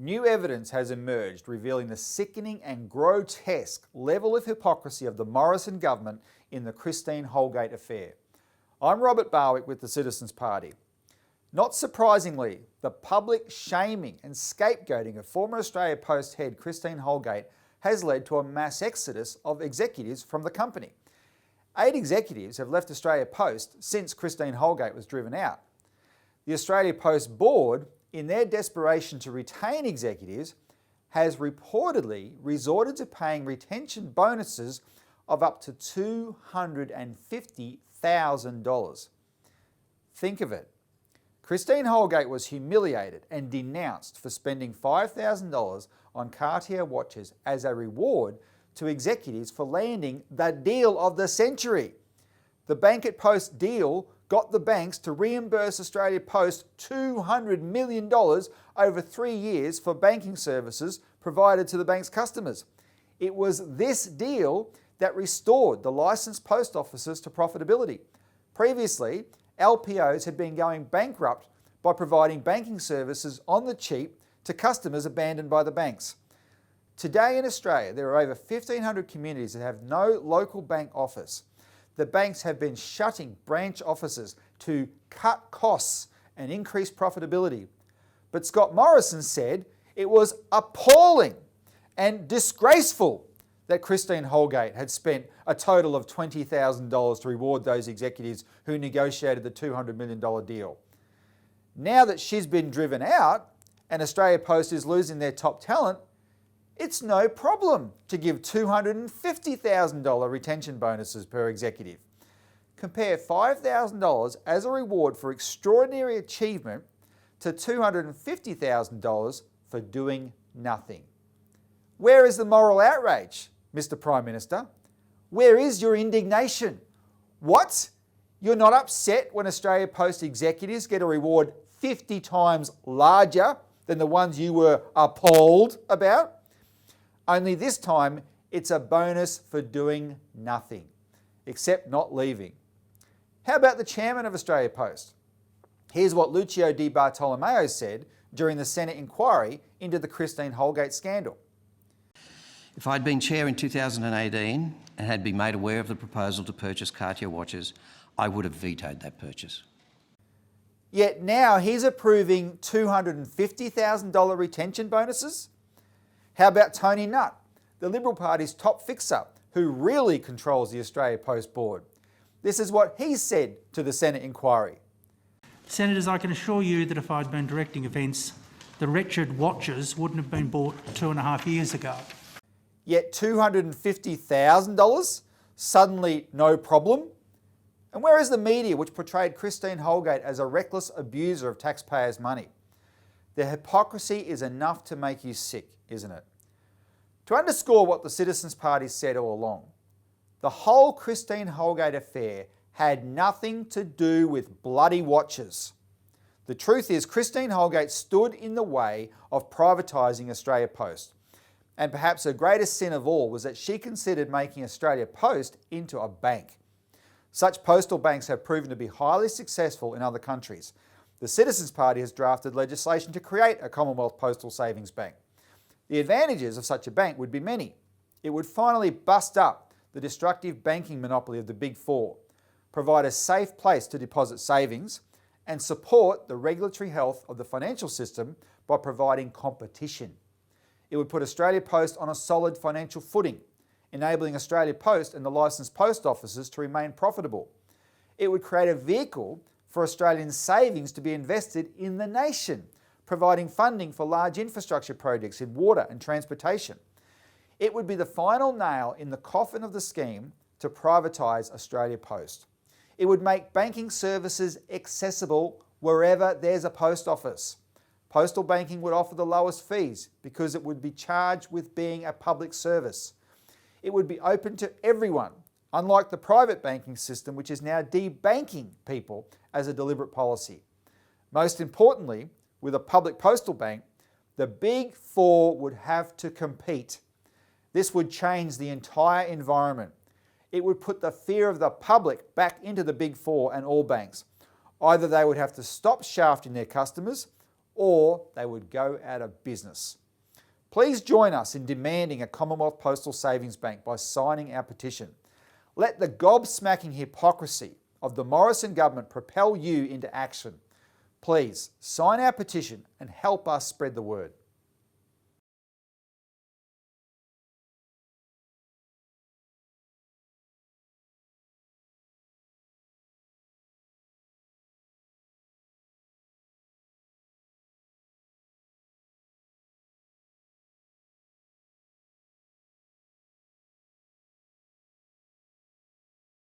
New evidence has emerged revealing the sickening and grotesque level of hypocrisy of the Morrison government in the Christine Holgate affair. I'm Robert Barwick with the Citizens Party. Not surprisingly, the public shaming and scapegoating of former Australia Post head Christine Holgate has led to a mass exodus of executives from the company. 8 executives have left Australia Post since Christine Holgate was driven out. The Australia Post board, in their desperation to retain executives, has reportedly resorted to paying retention bonuses of up to $250,000. Think of it. Christine Holgate was humiliated and denounced for spending $5,000 on Cartier watches as a reward to executives for landing the deal of the century. The Bank at Post deal got the banks to reimburse Australia Post $200 million over 3 years for banking services provided to the bank's customers. It was this deal that restored the licensed post offices to profitability. Previously, LPOs had been going bankrupt by providing banking services on the cheap to customers abandoned by the banks. Today in Australia, there are over 1,500 communities that have no local bank office. The banks have been shutting branch offices to cut costs and increase profitability. But Scott Morrison said it was appalling and disgraceful that Christine Holgate had spent a total of $20,000 to reward those executives who negotiated the $200 million deal. Now that she's been driven out and Australia Post is losing their top talent, it's no problem to give $250,000 retention bonuses per executive. Compare $5,000 as a reward for extraordinary achievement to $250,000 for doing nothing. Where is the moral outrage, Mr. Prime Minister? Where is your indignation? What? You're not upset when Australia Post executives get a reward 50 times larger than the ones you were appalled about? Only this time, it's a bonus for doing nothing, except not leaving. How about the chairman of Australia Post? Here's what Lucio Di Bartolomeo said during the Senate inquiry into the Christine Holgate scandal. If I'd been chair in 2018 and had been made aware of the proposal to purchase Cartier watches, I would have vetoed that purchase. Yet now he's approving $250,000 retention bonuses? How about Tony Nutt, the Liberal Party's top fixer, who really controls the Australia Post board? This is what he said to the Senate inquiry. Senators, I can assure you that if I'd been directing events, the wretched watches wouldn't have been bought 2.5 years ago. Yet $250,000? Suddenly no problem? And where is the media which portrayed Christine Holgate as a reckless abuser of taxpayers' money? The hypocrisy is enough to make you sick, isn't it? To underscore what the Citizens Party said all along, the whole Christine Holgate affair had nothing to do with bloody watches. The truth is, Christine Holgate stood in the way of privatising Australia Post. And perhaps her greatest sin of all was that she considered making Australia Post into a bank. Such postal banks have proven to be highly successful in other countries. The Citizens Party has drafted legislation to create a Commonwealth Postal Savings Bank. The advantages of such a bank would be many. It would finally bust up the destructive banking monopoly of the Big Four, provide a safe place to deposit savings, and support the regulatory health of the financial system by providing competition. It would put Australia Post on a solid financial footing, enabling Australia Post and the licensed post offices to remain profitable. It would create a vehicle for Australian savings to be invested in the nation, providing funding for large infrastructure projects in water and transportation. It would be the final nail in the coffin of the scheme to privatise Australia Post. It would make banking services accessible wherever there's a post office. Postal banking would offer the lowest fees because it would be charged with being a public service. It would be open to everyone, unlike the private banking system, which is now debanking people as a deliberate policy. Most importantly, with a public postal bank, the Big Four would have to compete. This would change the entire environment. It would put the fear of the public back into the Big Four and all banks. Either they would have to stop shafting their customers, or they would go out of business. Please join us in demanding a Commonwealth Postal Savings Bank by signing our petition. Let the gobsmacking hypocrisy of the Morrison government propel you into action. Please sign our petition and help us spread the word.